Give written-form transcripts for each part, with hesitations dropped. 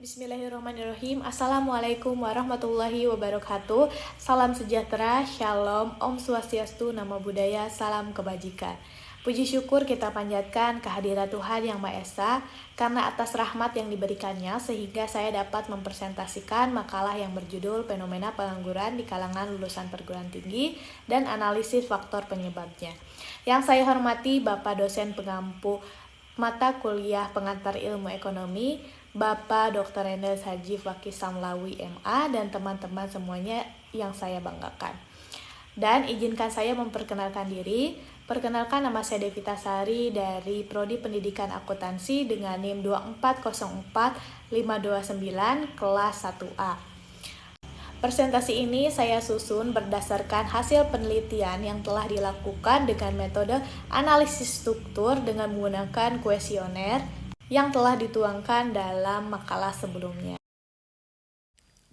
Bismillahirrahmanirrahim. Assalamualaikum warahmatullahi wabarakatuh. Salam sejahtera, shalom, om swastiastu, namo buddhaya, salam kebajikan. Puji syukur kita panjatkan kehadirat Tuhan Yang Maha Esa karena atas rahmat yang diberikannya sehingga saya dapat mempresentasikan makalah yang berjudul Fenomena Pengangguran di Kalangan Lulusan Perguruan Tinggi dan Analisis Faktor Penyebabnya. Yang saya hormati Bapak dosen pengampu mata kuliah pengantar ilmu ekonomi, Bapak Dr. Endel Haji Fakih Samlawi MA dan teman-teman semuanya yang saya banggakan. Dan izinkan saya memperkenalkan diri. Perkenalkan, nama saya Devita Sari dari Prodi Pendidikan Akuntansi dengan NIM 2404529 kelas 1A. Presentasi ini saya susun berdasarkan hasil penelitian yang telah dilakukan dengan metode analisis struktur dengan menggunakan kuesioner yang telah dituangkan dalam makalah sebelumnya.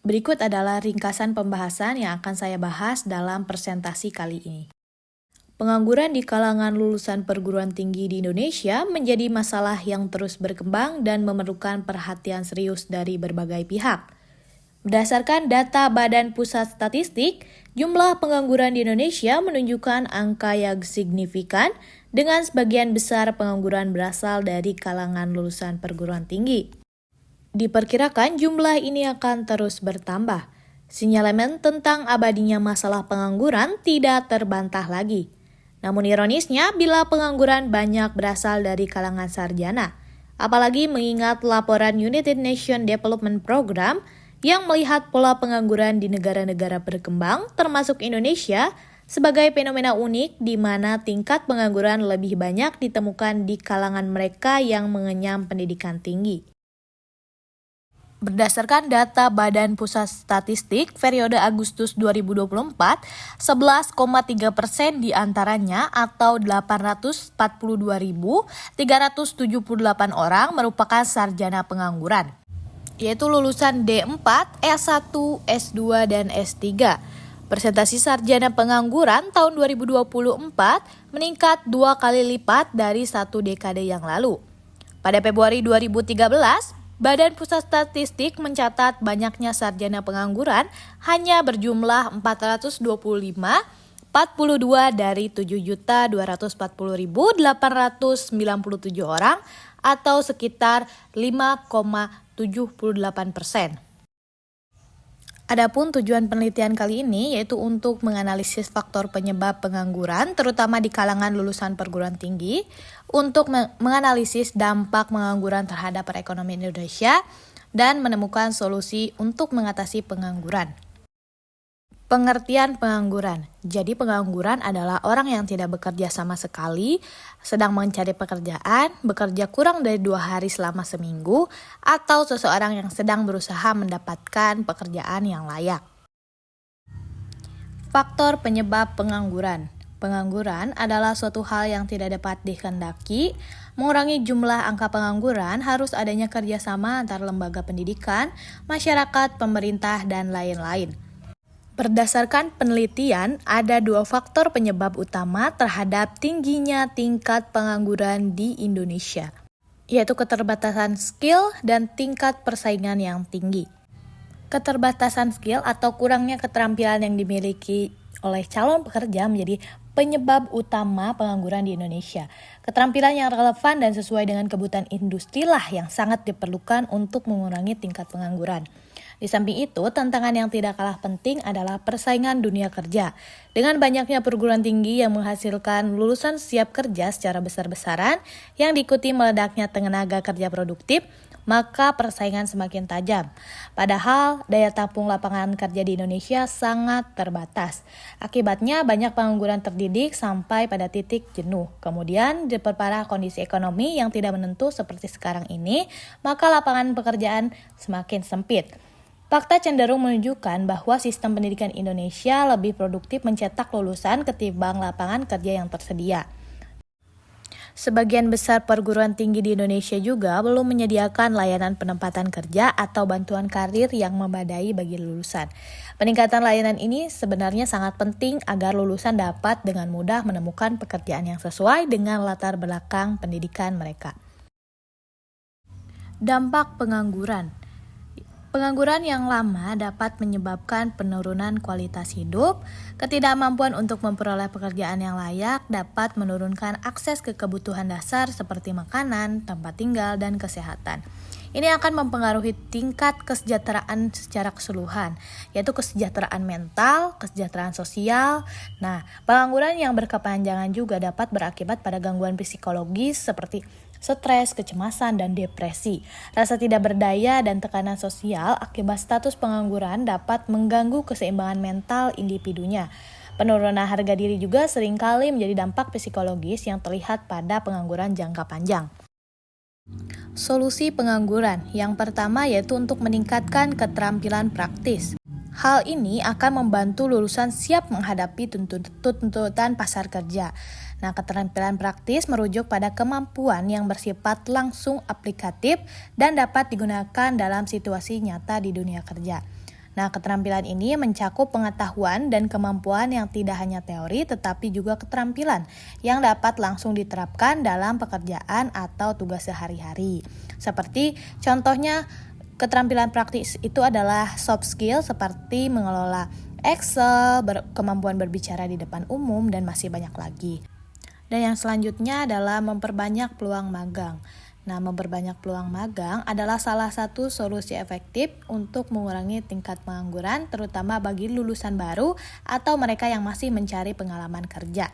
Berikut adalah ringkasan pembahasan yang akan saya bahas dalam presentasi kali ini. Pengangguran di kalangan lulusan perguruan tinggi di Indonesia menjadi masalah yang terus berkembang dan memerlukan perhatian serius dari berbagai pihak. Berdasarkan data Badan Pusat Statistik, jumlah pengangguran di Indonesia menunjukkan angka yang signifikan dengan sebagian besar pengangguran berasal dari kalangan lulusan perguruan tinggi. Diperkirakan jumlah ini akan terus bertambah. Sinyalemen tentang abadinya masalah pengangguran tidak terbantah lagi. Namun ironisnya, bila pengangguran banyak berasal dari kalangan sarjana, apalagi mengingat laporan United Nations Development Program yang melihat pola pengangguran di negara-negara berkembang, termasuk Indonesia, sebagai fenomena unik di mana tingkat pengangguran lebih banyak ditemukan di kalangan mereka yang mengenyam pendidikan tinggi. Berdasarkan data Badan Pusat Statistik periode Agustus 2024, 11,3% diantaranya atau 842.378 orang merupakan sarjana pengangguran, yaitu lulusan D4, S1, S2, dan S3. Persentase sarjana pengangguran tahun 2024 meningkat 2 kali lipat dari satu dekade yang lalu. Pada Februari 2013, Badan Pusat Statistik mencatat banyaknya sarjana pengangguran hanya berjumlah 442 dari 7.240.897 orang atau sekitar 5,78%. Adapun tujuan penelitian kali ini yaitu untuk menganalisis faktor penyebab pengangguran terutama di kalangan lulusan perguruan tinggi, untuk menganalisis dampak pengangguran terhadap perekonomian Indonesia dan menemukan solusi untuk mengatasi pengangguran. Pengertian pengangguran. Jadi pengangguran adalah orang yang tidak bekerja sama sekali, sedang mencari pekerjaan, bekerja kurang dari 2 hari selama seminggu, atau seseorang yang sedang berusaha mendapatkan pekerjaan yang layak. Faktor penyebab pengangguran. Pengangguran adalah suatu hal yang tidak dapat dikehendaki. Mengurangi jumlah angka pengangguran harus adanya kerjasama antar lembaga pendidikan, masyarakat, pemerintah, dan lain-lain. Berdasarkan penelitian, ada 2 faktor penyebab utama terhadap tingginya tingkat pengangguran di Indonesia, yaitu keterbatasan skill dan tingkat persaingan yang tinggi. Keterbatasan skill atau kurangnya keterampilan yang dimiliki oleh calon pekerja menjadi penyebab utama pengangguran di Indonesia. Keterampilan yang relevan dan sesuai dengan kebutuhan industri lah yang sangat diperlukan untuk mengurangi tingkat pengangguran. Di samping itu, tantangan yang tidak kalah penting adalah persaingan dunia kerja. Dengan banyaknya perguruan tinggi yang menghasilkan lulusan siap kerja secara besar-besaran, yang diikuti meledaknya tenaga kerja produktif, maka persaingan semakin tajam. Padahal, daya tampung lapangan kerja di Indonesia sangat terbatas. Akibatnya, banyak pengangguran terdidik sampai pada titik jenuh. Kemudian, diperparah kondisi ekonomi yang tidak menentu seperti sekarang ini, maka lapangan pekerjaan semakin sempit. Fakta cenderung menunjukkan bahwa sistem pendidikan Indonesia lebih produktif mencetak lulusan ketimbang lapangan kerja yang tersedia. Sebagian besar perguruan tinggi di Indonesia juga belum menyediakan layanan penempatan kerja atau bantuan karir yang memadai bagi lulusan. Peningkatan layanan ini sebenarnya sangat penting agar lulusan dapat dengan mudah menemukan pekerjaan yang sesuai dengan latar belakang pendidikan mereka. Dampak pengangguran. Pengangguran yang lama dapat menyebabkan penurunan kualitas hidup. Ketidakmampuan untuk memperoleh pekerjaan yang layak dapat menurunkan akses ke kebutuhan dasar seperti makanan, tempat tinggal, dan kesehatan. Ini akan mempengaruhi tingkat kesejahteraan secara keseluruhan, yaitu kesejahteraan mental, kesejahteraan sosial. Nah, pengangguran yang berkepanjangan juga dapat berakibat pada gangguan psikologis seperti stres, kecemasan, dan depresi. Rasa tidak berdaya dan tekanan sosial akibat status pengangguran dapat mengganggu keseimbangan mental individunya. Penurunan harga diri juga seringkali menjadi dampak psikologis yang terlihat pada pengangguran jangka panjang. Solusi pengangguran yang pertama yaitu untuk meningkatkan keterampilan praktis. Hal ini akan membantu lulusan siap menghadapi tuntutan pasar kerja. Nah, keterampilan praktis merujuk pada kemampuan yang bersifat langsung aplikatif dan dapat digunakan dalam situasi nyata di dunia kerja. Nah, keterampilan ini mencakup pengetahuan dan kemampuan yang tidak hanya teori tetapi juga keterampilan yang dapat langsung diterapkan dalam pekerjaan atau tugas sehari-hari. Seperti contohnya keterampilan praktis itu adalah soft skill seperti mengelola Excel, kemampuan berbicara di depan umum, dan masih banyak lagi. Dan yang selanjutnya adalah memperbanyak peluang magang. Nah, memperbanyak peluang magang adalah salah satu solusi efektif untuk mengurangi tingkat pengangguran, terutama bagi lulusan baru atau mereka yang masih mencari pengalaman kerja.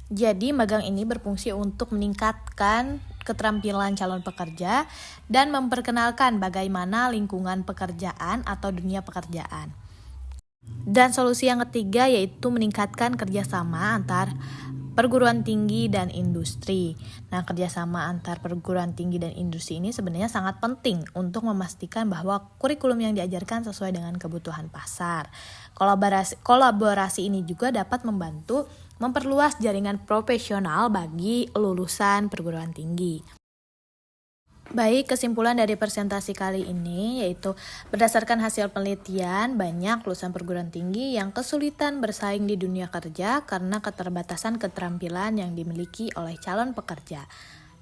Jadi, magang ini berfungsi untuk meningkatkan keterampilan calon pekerja dan memperkenalkan bagaimana lingkungan pekerjaan atau dunia pekerjaan. Dan solusi yang ketiga yaitu meningkatkan kerjasama antar perguruan tinggi dan industri. Nah, kerjasama antar perguruan tinggi dan industri ini sebenarnya sangat penting untuk memastikan bahwa kurikulum yang diajarkan sesuai dengan kebutuhan pasar. Kolaborasi ini juga dapat membantu memperluas jaringan profesional bagi lulusan perguruan tinggi. Baik, kesimpulan dari presentasi kali ini yaitu berdasarkan hasil penelitian, banyak lulusan perguruan tinggi yang kesulitan bersaing di dunia kerja karena keterbatasan keterampilan yang dimiliki oleh calon pekerja.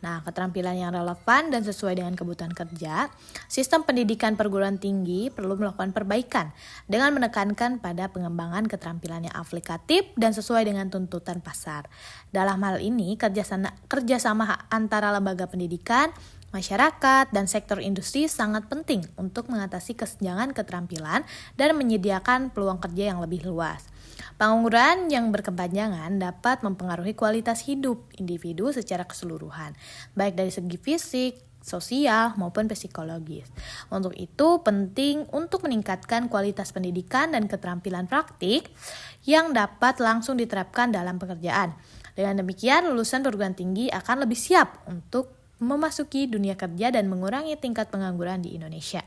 Nah, keterampilan yang relevan dan sesuai dengan kebutuhan kerja, sistem pendidikan perguruan tinggi perlu melakukan perbaikan dengan menekankan pada pengembangan keterampilan yang aplikatif dan sesuai dengan tuntutan pasar. Dalam hal ini, kerjasama antara lembaga pendidikan, masyarakat, dan sektor industri sangat penting untuk mengatasi kesenjangan keterampilan dan menyediakan peluang kerja yang lebih luas. Pengangguran yang berkepanjangan dapat mempengaruhi kualitas hidup individu secara keseluruhan, baik dari segi fisik, sosial, maupun psikologis. Untuk itu, penting untuk meningkatkan kualitas pendidikan dan keterampilan praktik yang dapat langsung diterapkan dalam pekerjaan. Dengan demikian, lulusan perguruan tinggi akan lebih siap untuk memasuki dunia kerja dan mengurangi tingkat pengangguran di Indonesia.